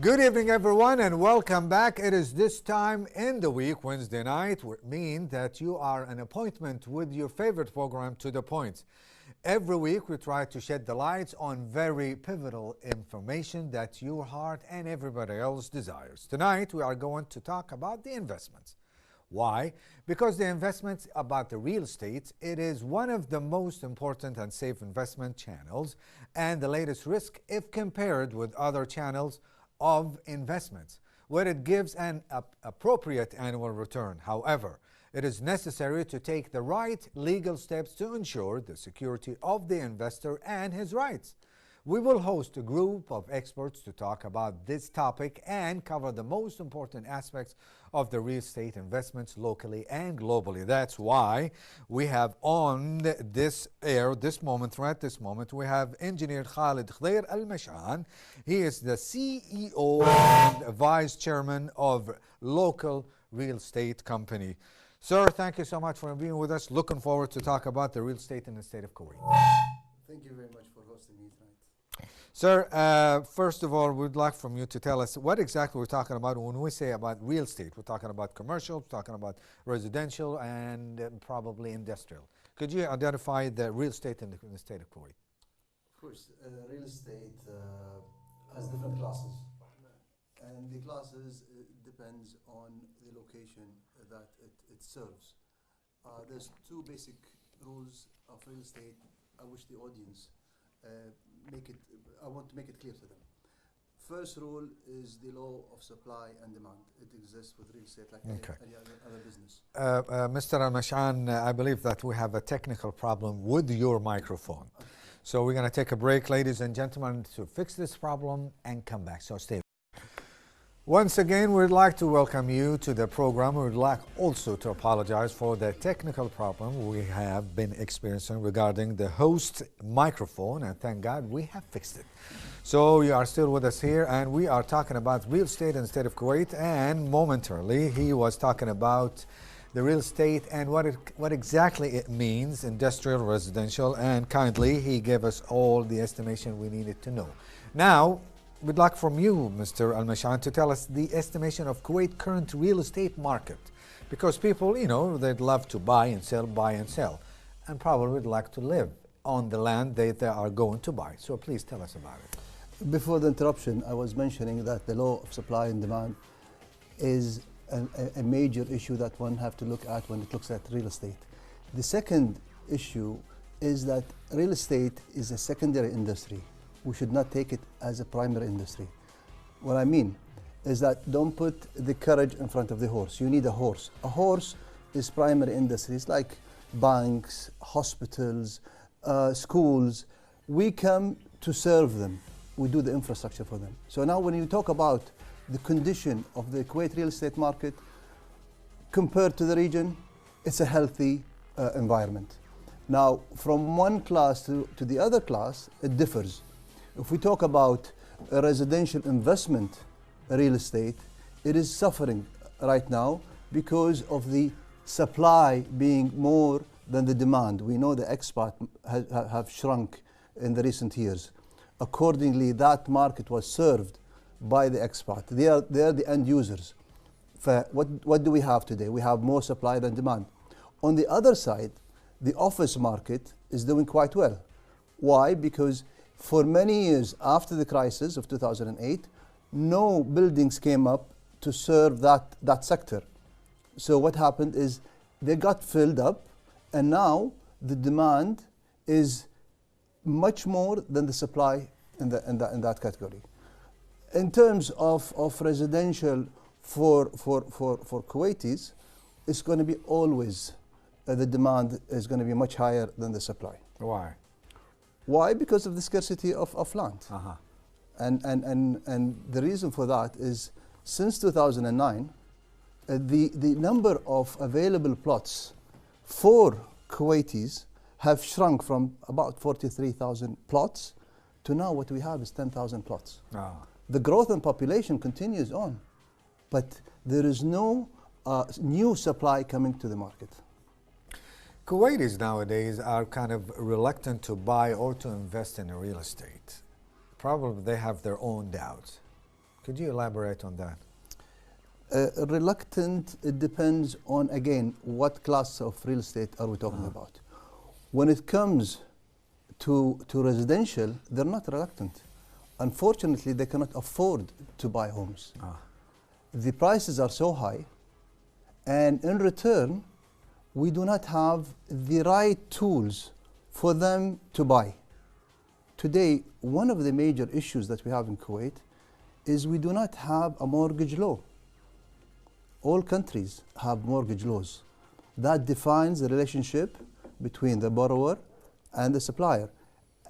Good evening, everyone, and welcome back. It is this time in the week, Wednesday night, which means that you are an appointment with your favorite program, To The Point. Every week, we try to shed the lights on very pivotal information that your heart and everybody else desires. Tonight, we are going to talk about the investments. Why? Because the investments about the real estate, it is one of the most important and safe investment channels and the latest risk if compared with other channels of investments, where it gives an appropriate annual return. However, it is necessary to take the right legal steps to ensure the security of the investor and his rights. We will host a group of experts to talk about this topic and cover the most important aspects of the real estate investments locally and globally. That's why we have on this air, right this moment, we have engineer Khaled Mashaan. He is the CEO and Vice Chairman of local real estate company. Sir, thank you so much for being with us. Looking forward to talk about the real estate in the state of Kuwait. Thank you very much for hosting me tonight. Sir, first of all, we'd like from you to tell us what exactly we're talking about when we say about real estate. We're talking about commercial, we're talking about residential, and probably industrial. Could you identify the real estate in the state of Kuwait? Of course, real estate has different classes, and the classes depends on the location that it serves. There's two basic rules of real estate. I wish the audience I want to make it clear to them. First rule is the law of supply and demand. It exists with real estate like any other business. Mr. Mashaan, I believe that we have a technical problem with your microphone. Okay. So we're going to take a break, ladies and gentlemen, to fix this problem and come back. So stay. Once again, we'd like to welcome you to the program. We'd like also to apologize for the technical problem we have been experiencing regarding the host microphone, and thank God we have fixed it. So you are still with us here, and we are talking about real estate in the state of Kuwait, and momentarily he was talking about the real estate and what exactly it means, industrial, residential, and kindly he gave us all the estimation we needed to know. Now, we'd like from you, Mr. Mashaan, to tell us the estimation of Kuwait current real estate market. Because people, they'd love to buy and sell, and probably would like to live on the land they are going to buy. So please tell us about it. Before the interruption, I was mentioning that the law of supply and demand is a major issue that one have to look at when it looks at real estate. The second issue is that real estate is a secondary industry. We should not take it as a primary industry. What I mean is that don't put the carriage in front of the horse. You need a horse. A horse is primary industries like banks, hospitals, schools. We come to serve them. We do the infrastructure for them. So now when you talk about the condition of the Kuwait real estate market compared to the region, it's a healthy environment. Now, from one class to the other class, it differs. If we talk about a residential investment real estate, it is suffering right now because of the supply being more than the demand. We know the expat have shrunk in the recent years. Accordingly, that market was served by the expat. They are the end users. What do we have today? We have more supply than demand. On the other side, the office market is doing quite well. Why? Because for many years after the crisis of 2008, no buildings came up to serve that sector. So what happened is they got filled up, and now the demand is much more than the supply in that category. In terms of residential for Kuwaitis, it's going to be always the demand is going to be much higher than the supply. Why? Why? Because of the scarcity of land. Uh-huh. And the reason for that is since 2009, the number of available plots for Kuwaitis have shrunk from about 43,000 plots to now what we have is 10,000 plots. Oh. The growth in population continues on, but there is no new supply coming to the market. Kuwaitis nowadays are kind of reluctant to buy or to invest in real estate. Probably they have their own doubts. Could you elaborate on that? Reluctant, it depends on, again, what class of real estate are we talking about. When it comes to residential, they're not reluctant. Unfortunately, they cannot afford to buy homes. The prices are so high, and in return, we do not have the right tools for them to buy. Today, one of the major issues that we have in Kuwait is we do not have a mortgage law. All countries have mortgage laws. That defines the relationship between the borrower and the supplier.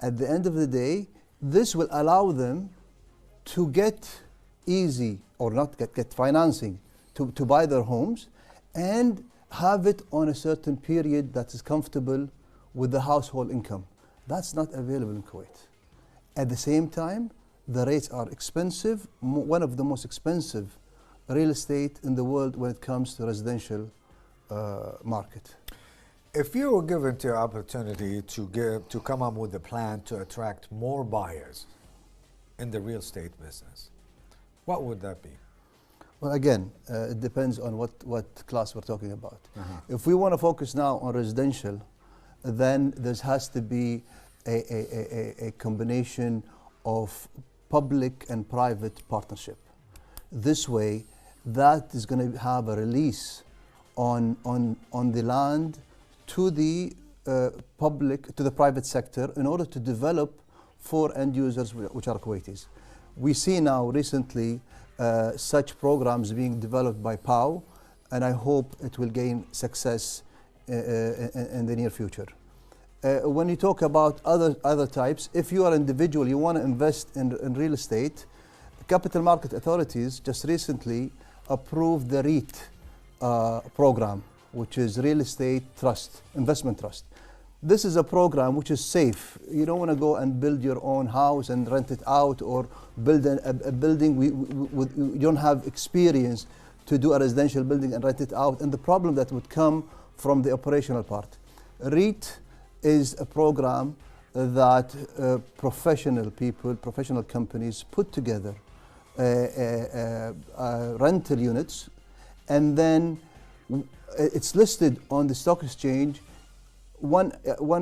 At the end of the day, this will allow them to get easy, or not get financing, to buy their homes and have it on a certain period that is comfortable with the household income. That's not available in Kuwait. At the same time, the rates are expensive, one of the most expensive real estate in the world when it comes to residential market. If you were given the opportunity to come up with a plan to attract more buyers in the real estate business, what would that be? Well, again, it depends on what class we're talking about. If we want to focus now on residential, then there has to be a combination of public and private partnership. This way, that is going to have a release on the land to the public, to the private sector, in order to develop for end users, which are Kuwaitis. We see now recently such programs being developed by POW, and I hope it will gain success in the near future. When you talk about other types, if you are an individual, you want to invest in real estate, capital market authorities just recently approved the REIT program, which is Real Estate Trust, Investment Trust. This is a program which is safe. You don't want to go and build your own house and rent it out, or build a building you don't have experience to do a residential building and rent it out, and the problem that would come from the operational part. REIT is a program that professional people, professional companies put together rental units, and then it's listed on the stock exchange. One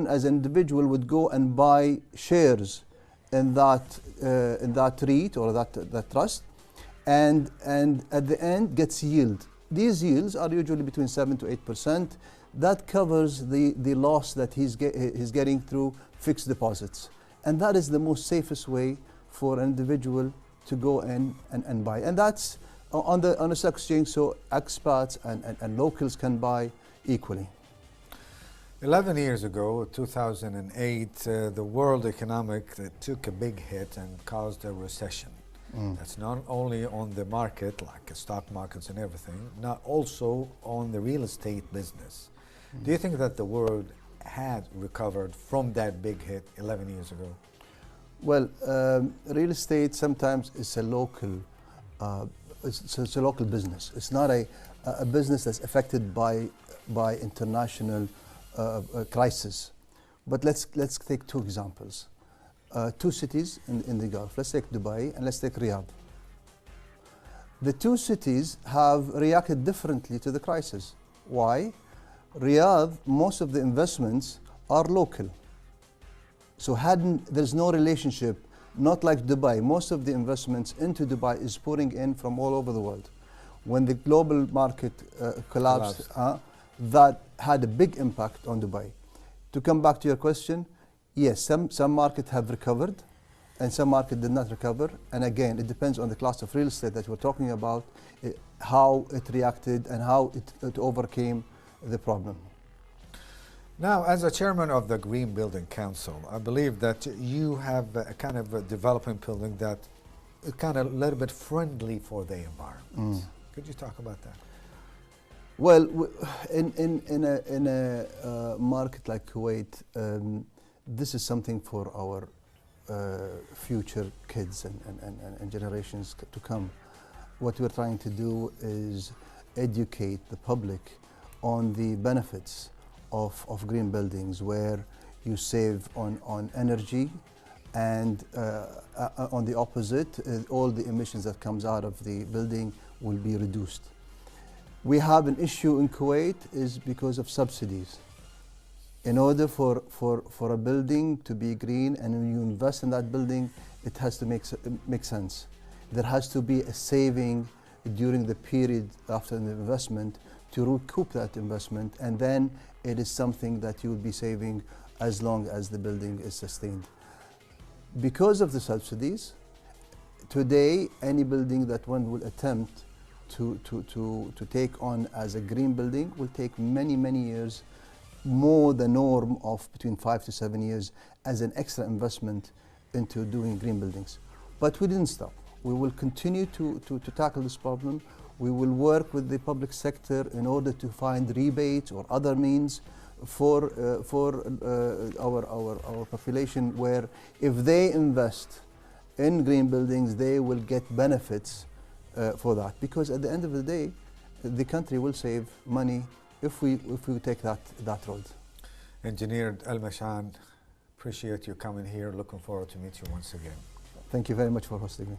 as an individual would go and buy shares in that REIT or that trust, and at the end gets yield. These yields are usually between 7 to 8%. That covers the loss that he's getting through fixed deposits, and that is the most safest way for an individual to go in and buy. And that's on the stock exchange, so expats and locals can buy equally. 11 years ago, 2008, the world economic took a big hit and caused a recession. That's not only on the market, like stock markets and everything, not also on the real estate business. Do you think that the world had recovered from that big hit 11 years ago? Well, real estate sometimes is a local, it's a local business. It's not a business that's affected by international crisis. But let's take two examples. Two cities in the Gulf. Let's take Dubai and let's take Riyadh. The two cities have reacted differently to the crisis. Why? Riyadh, most of the investments are local. So there's no relationship, not like Dubai. Most of the investments into Dubai is pouring in from all over the world. When the global market collapsed, that had a big impact on Dubai. To come back to your question, yes, some markets have recovered and some markets did not recover. And again, it depends on the class of real estate that we're talking about, how it reacted and how it overcame the problem. Now, as a chairman of the Green Building Council, I believe that you have a kind of a development building that is kind of a little bit friendly for the environment. Could you talk about that? Well, in a market like Kuwait, this is something for our future kids and generations to come. What we're trying to do is educate the public on the benefits of green buildings, where you save on energy and on the opposite, all the emissions that comes out of the building will be reduced. We have an issue in Kuwait is because of subsidies. In order for a building to be green, and when you invest in that building, it has to make sense. There has to be a saving during the period after the investment to recoup that investment, and then it is something that you will be saving as long as the building is sustained. Because of the subsidies, today any building that one will attempt to take on as a green building will take many, many years, more the norm of between 5 to 7 years as an extra investment into doing green buildings. But we didn't stop. We will continue to tackle this problem. We will work with the public sector in order to find rebates or other means for our population, where if they invest in green buildings, they will get benefits for that. Because at the end of the day, the country will save money if we take that road. Engineer Mashaan, appreciate you coming here. Looking forward to meet you once again. Thank you very much for hosting me.